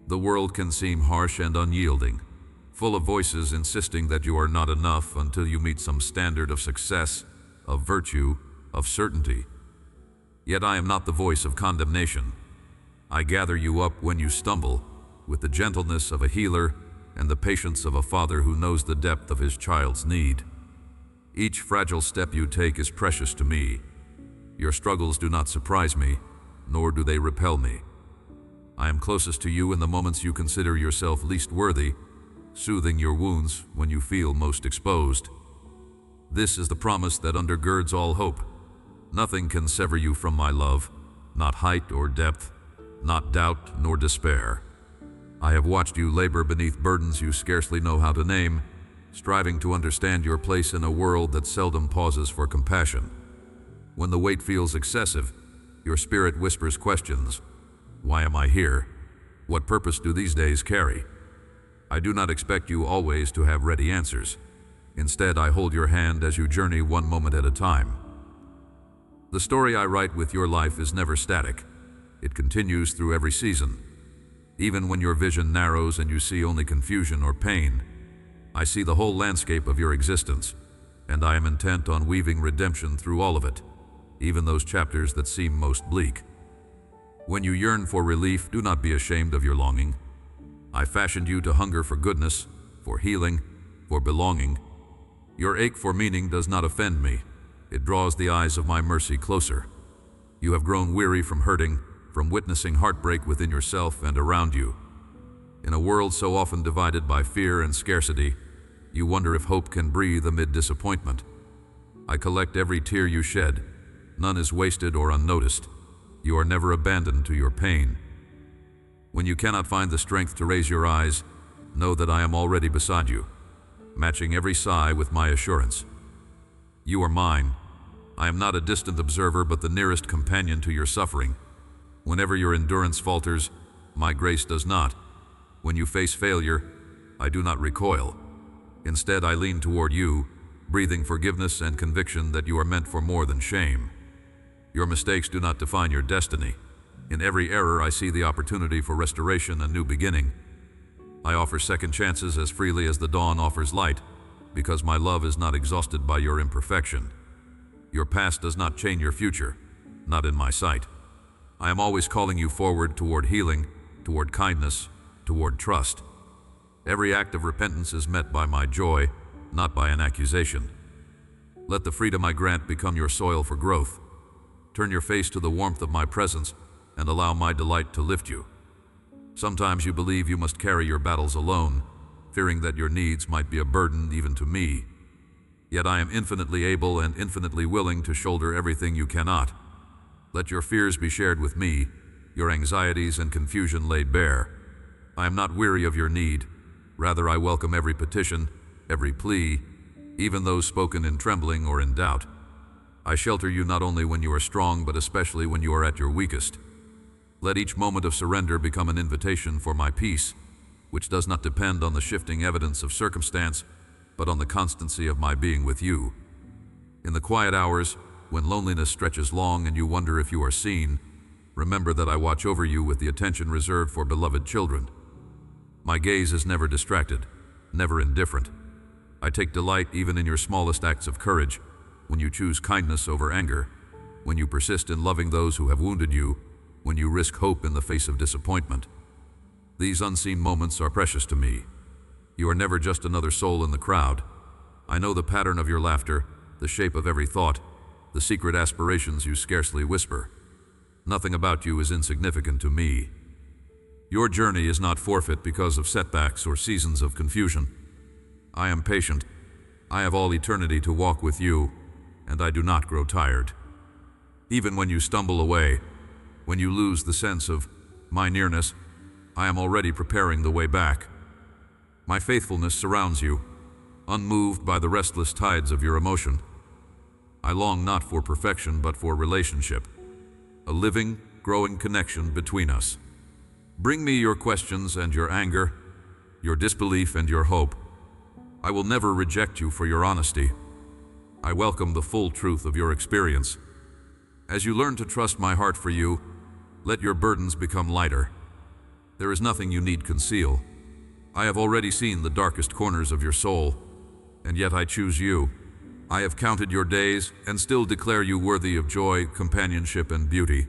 The world can seem harsh and unyielding, full of voices insisting that you are not enough until you meet some standard of success, of virtue, of certainty. Yet I am not the voice of condemnation. I gather you up when you stumble, with the gentleness of a healer and the patience of a father who knows the depth of his child's need. Each fragile step you take is precious to me. Your struggles do not surprise me, nor do they repel me. I am closest to you in the moments you consider yourself least worthy, soothing your wounds when you feel most exposed. This is the promise that undergirds all hope. Nothing can sever you from my love, not height or depth, not doubt nor despair. I have watched you labor beneath burdens you scarcely know how to name, striving to understand your place in a world that seldom pauses for compassion. When the weight feels excessive, your spirit whispers questions. Why am I here? What purpose do these days carry? I do not expect you always to have ready answers. Instead, I hold your hand as you journey one moment at a time. The story I write with your life is never static. It continues through every season. Even when your vision narrows and you see only confusion or pain, I see the whole landscape of your existence, and I am intent on weaving redemption through all of it, even those chapters that seem most bleak. When you yearn for relief, do not be ashamed of your longing. I fashioned you to hunger for goodness, for healing, for belonging. Your ache for meaning does not offend me. It draws the eyes of my mercy closer. You have grown weary from hurting, from witnessing heartbreak within yourself and around you. In a world so often divided by fear and scarcity, you wonder if hope can breathe amid disappointment. I collect every tear you shed. None is wasted or unnoticed. You are never abandoned to your pain. When you cannot find the strength to raise your eyes, know that I am already beside you, matching every sigh with my assurance. You are mine. I am not a distant observer, but the nearest companion to your suffering. Whenever your endurance falters, my grace does not. When you face failure, I do not recoil. Instead, I lean toward you, breathing forgiveness and conviction that you are meant for more than shame. Your mistakes do not define your destiny. In every error, I see the opportunity for restoration and new beginning. I offer second chances as freely as the dawn offers light, because my love is not exhausted by your imperfection. Your past does not chain your future, not in my sight. I am always calling you forward toward healing, toward kindness, toward trust. Every act of repentance is met by my joy, not by an accusation. Let the freedom I grant become your soil for growth. Turn your face to the warmth of my presence and allow my delight to lift you. Sometimes you believe you must carry your battles alone, fearing that your needs might be a burden even to me. Yet I am infinitely able and infinitely willing to shoulder everything you cannot. Let your fears be shared with me, your anxieties and confusion laid bare. I am not weary of your need. Rather, I welcome every petition, every plea, even those spoken in trembling or in doubt. I shelter you not only when you are strong, but especially when you are at your weakest. Let each moment of surrender become an invitation for my peace, which does not depend on the shifting evidence of circumstance, but on the constancy of my being with you. In the quiet hours, when loneliness stretches long and you wonder if you are seen, remember that I watch over you with the attention reserved for beloved children. My gaze is never distracted, never indifferent. I take delight even in your smallest acts of courage, when you choose kindness over anger, when you persist in loving those who have wounded you, when you risk hope in the face of disappointment. These unseen moments are precious to me. You are never just another soul in the crowd. I know the pattern of your laughter, the shape of every thought, the secret aspirations you scarcely whisper. Nothing about you is insignificant to me. Your journey is not forfeit because of setbacks or seasons of confusion. I am patient. I have all eternity to walk with you, and I do not grow tired. Even when you stumble away, when you lose the sense of my nearness, I am already preparing the way back. My faithfulness surrounds you, unmoved by the restless tides of your emotion. I long not for perfection, but for relationship, a living, growing connection between us. Bring me your questions and your anger, your disbelief and your hope. I will never reject you for your honesty. I welcome the full truth of your experience. As you learn to trust my heart for you, let your burdens become lighter. There is nothing you need conceal. I have already seen the darkest corners of your soul, and yet I choose you. I have counted your days and still declare you worthy of joy, companionship, and beauty.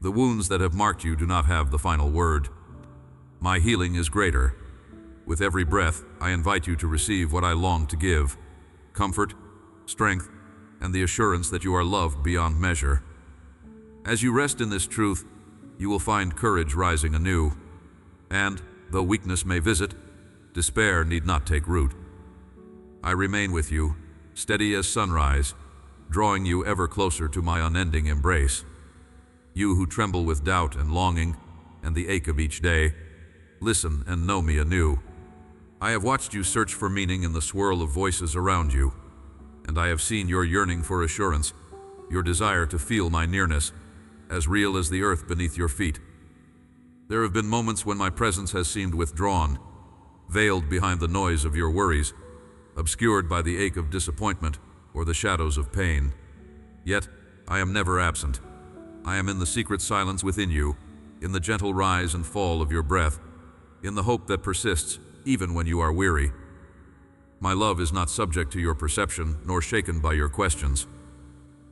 The wounds that have marked you do not have the final word. My healing is greater. With every breath, I invite you to receive what I long to give: comfort, strength, and the assurance that you are loved beyond measure. As you rest in this truth, you will find courage rising anew. And, though weakness may visit, despair need not take root. I remain with you, steady as sunrise, drawing you ever closer to my unending embrace. You who tremble with doubt and longing, and the ache of each day, listen and know me anew. I have watched you search for meaning in the swirl of voices around you, and I have seen your yearning for assurance, your desire to feel my nearness, as real as the earth beneath your feet. There have been moments when my presence has seemed withdrawn, veiled behind the noise of your worries, obscured by the ache of disappointment or the shadows of pain. Yet, I am never absent. I am in the secret silence within you, in the gentle rise and fall of your breath, in the hope that persists even when you are weary. My love is not subject to your perception, nor shaken by your questions.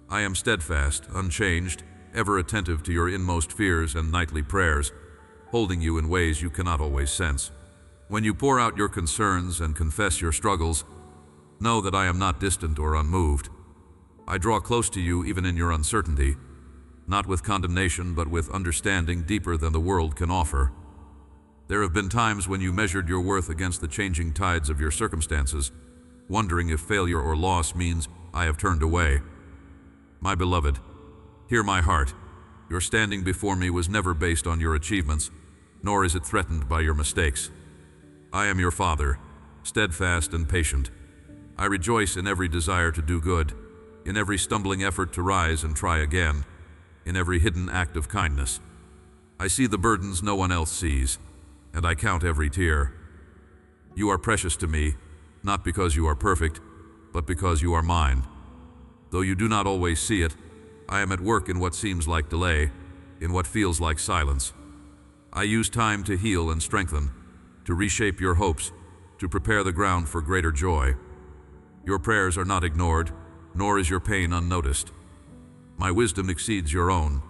I am steadfast, unchanged, ever attentive to your inmost fears and nightly prayers, holding you in ways you cannot always sense. When you pour out your concerns and confess your struggles, know that I am not distant or unmoved. I draw close to you even in your uncertainty, not with condemnation but with understanding deeper than the world can offer. There have been times when you measured your worth against the changing tides of your circumstances, wondering if failure or loss means I have turned away. My beloved, hear my heart. Your standing before me was never based on your achievements, nor is it threatened by your mistakes. I am your Father, steadfast and patient. I rejoice in every desire to do good, in every stumbling effort to rise and try again, in every hidden act of kindness. I see the burdens no one else sees, and I count every tear. You are precious to me, not because you are perfect, but because you are mine. Though you do not always see it, I am at work in what seems like delay, in what feels like silence. I use time to heal and strengthen, to reshape your hopes, to prepare the ground for greater joy. Your prayers are not ignored, nor is your pain unnoticed. My wisdom exceeds your own,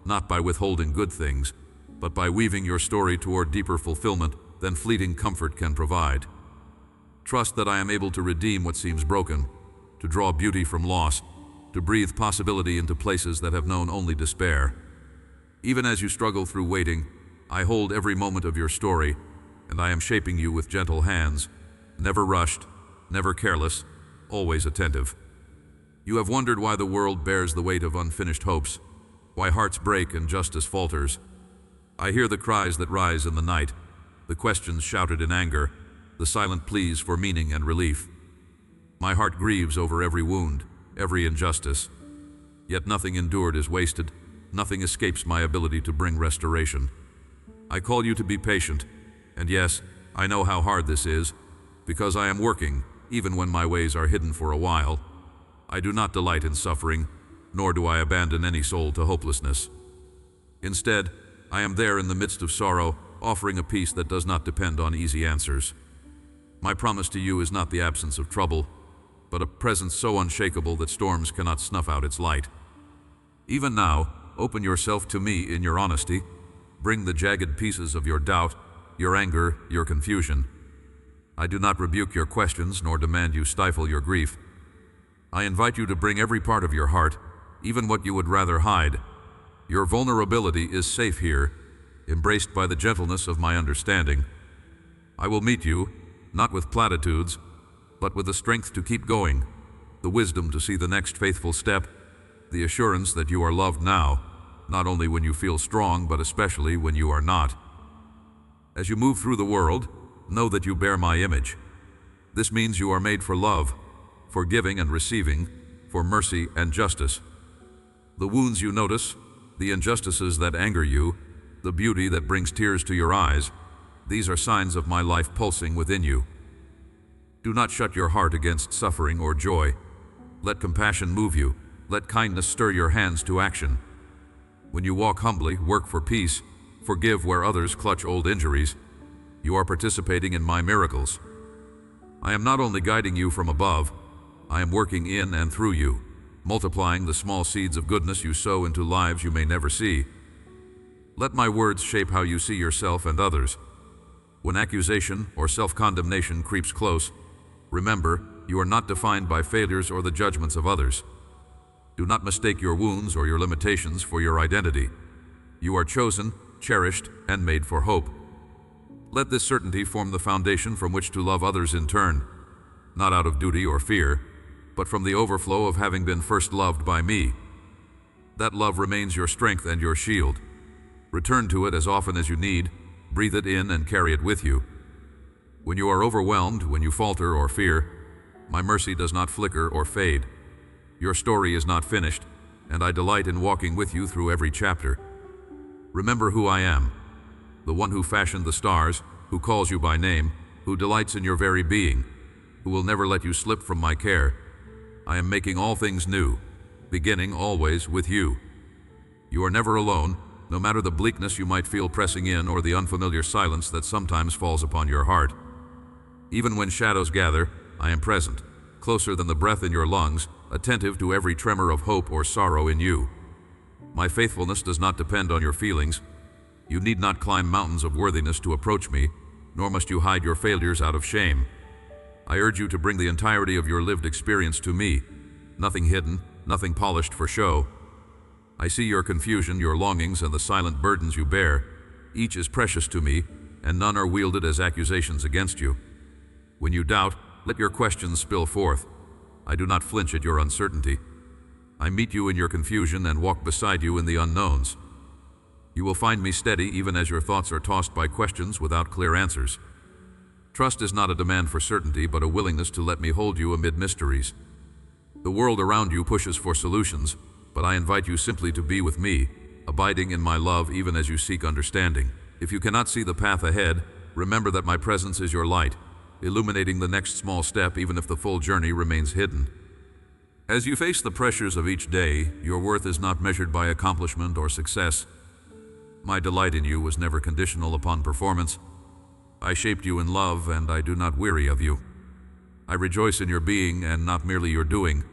not by withholding good things, but by weaving your story toward deeper fulfillment than fleeting comfort can provide. Trust that I am able to redeem what seems broken, to draw beauty from loss, to breathe possibility into places that have known only despair. Even as you struggle through waiting, I hold every moment of your story, and I am shaping you with gentle hands, never rushed, never careless, always attentive. You have wondered why the world bears the weight of unfinished hopes, why hearts break and justice falters. I hear the cries that rise in the night, the questions shouted in anger, the silent pleas for meaning and relief. My heart grieves over every wound, every injustice. Yet nothing endured is wasted, nothing escapes my ability to bring restoration. I call you to be patient, and yes, I know how hard this is, because I am working, even when my ways are hidden for a while. I do not delight in suffering, nor do I abandon any soul to hopelessness. Instead, I am there in the midst of sorrow, offering a peace that does not depend on easy answers. My promise to you is not the absence of trouble, but a presence so unshakable that storms cannot snuff out its light. Even now, open yourself to me in your honesty. Bring the jagged pieces of your doubt, your anger, your confusion. I do not rebuke your questions nor demand you stifle your grief. I invite you to bring every part of your heart, even what you would rather hide. Your vulnerability is safe here, embraced by the gentleness of my understanding. I will meet you, not with platitudes, but with the strength to keep going, the wisdom to see the next faithful step, the assurance that you are loved now, not only when you feel strong, but especially when you are not. As you move through the world, know that you bear my image. This means you are made for love, for giving and receiving, for mercy and justice. The wounds you notice, the injustices that anger you, the beauty that brings tears to your eyes, these are signs of my life pulsing within you. Do not shut your heart against suffering or joy. Let compassion move you. Let kindness stir your hands to action. When you walk humbly, work for peace, forgive where others clutch old injuries, you are participating in my miracles. I am not only guiding you from above, I am working in and through you, multiplying the small seeds of goodness you sow into lives you may never see. Let my words shape how you see yourself and others. When accusation or self-condemnation creeps close, remember, you are not defined by failures or the judgments of others. Do not mistake your wounds or your limitations for your identity. You are chosen, cherished, and made for hope. Let this certainty form the foundation from which to love others in turn, not out of duty or fear, but from the overflow of having been first loved by me. That love remains your strength and your shield. Return to it as often as you need, breathe it in and carry it with you. When you are overwhelmed, when you falter or fear, my mercy does not flicker or fade. Your story is not finished, and I delight in walking with you through every chapter. Remember who I am, the one who fashioned the stars, who calls you by name, who delights in your very being, who will never let you slip from my care. I am making all things new, beginning always with you. You are never alone, no matter the bleakness you might feel pressing in or the unfamiliar silence that sometimes falls upon your heart. Even when shadows gather, I am present, closer than the breath in your lungs, attentive to every tremor of hope or sorrow in you. My faithfulness does not depend on your feelings. You need not climb mountains of worthiness to approach me, nor must you hide your failures out of shame. I urge you to bring the entirety of your lived experience to me, nothing hidden, nothing polished for show. I see your confusion, your longings, and the silent burdens you bear. Each is precious to me, and none are wielded as accusations against you. When you doubt, let your questions spill forth. I do not flinch at your uncertainty. I meet you in your confusion and walk beside you in the unknowns. You will find me steady even as your thoughts are tossed by questions without clear answers. Trust is not a demand for certainty, but a willingness to let me hold you amid mysteries. The world around you pushes for solutions, but I invite you simply to be with me, abiding in my love even as you seek understanding. If you cannot see the path ahead, remember that my presence is your light, illuminating the next small step even if the full journey remains hidden. As you face the pressures of each day, your worth is not measured by accomplishment or success. My delight in you was never conditional upon performance. I shaped you in love, and I do not weary of you. I rejoice in your being and not merely your doing.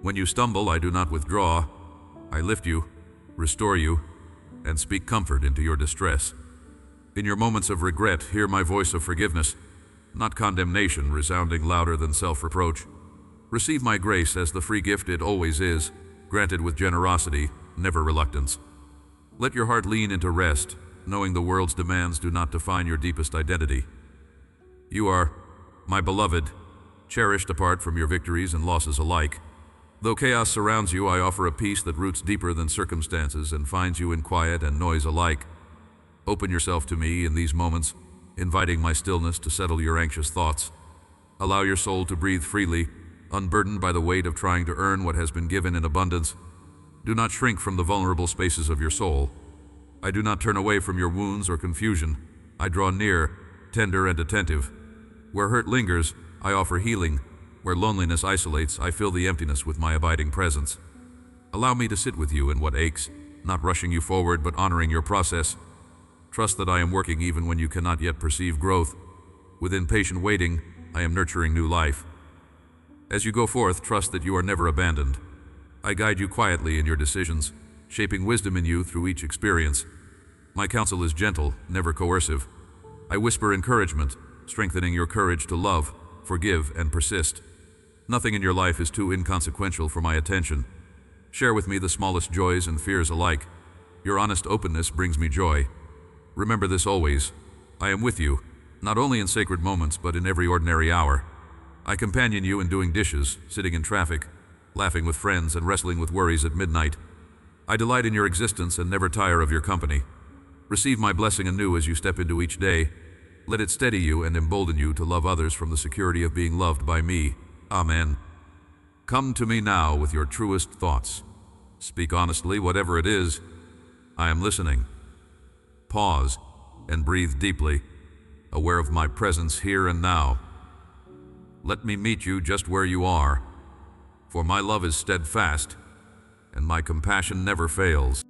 When you stumble, I do not withdraw. I lift you, restore you, and speak comfort into your distress. In your moments of regret, hear my voice of forgiveness, not condemnation resounding louder than self-reproach. Receive my grace as the free gift it always is, granted with generosity, never reluctance. Let your heart lean into rest, knowing the world's demands do not define your deepest identity. You are, my beloved, cherished apart from your victories and losses alike. Though chaos surrounds you, I offer a peace that roots deeper than circumstances and finds you in quiet and noise alike. Open yourself to me in these moments, inviting my stillness to settle your anxious thoughts. Allow your soul to breathe freely, unburdened by the weight of trying to earn what has been given in abundance. Do not shrink from the vulnerable spaces of your soul. I do not turn away from your wounds or confusion. I draw near, tender and attentive. Where hurt lingers, I offer healing. Where loneliness isolates, I fill the emptiness with my abiding presence. Allow me to sit with you in what aches, not rushing you forward but honoring your process. Trust that I am working even when you cannot yet perceive growth. Within patient waiting, I am nurturing new life. As you go forth, trust that you are never abandoned. I guide you quietly in your decisions, shaping wisdom in you through each experience. My counsel is gentle, never coercive. I whisper encouragement, strengthening your courage to love, forgive, and persist. Nothing in your life is too inconsequential for my attention. Share with me the smallest joys and fears alike. Your honest openness brings me joy. Remember this always. I am with you, not only in sacred moments, but in every ordinary hour. I companion you in doing dishes, sitting in traffic, laughing with friends, and wrestling with worries at midnight. I delight in your existence and never tire of your company. Receive my blessing anew as you step into each day. Let it steady you and embolden you to love others from the security of being loved by me. Amen. Come to me now with your truest thoughts. Speak honestly, whatever it is. I am listening. Pause and breathe deeply, aware of my presence here and now. Let me meet you just where you are, for my love is steadfast and my compassion never fails.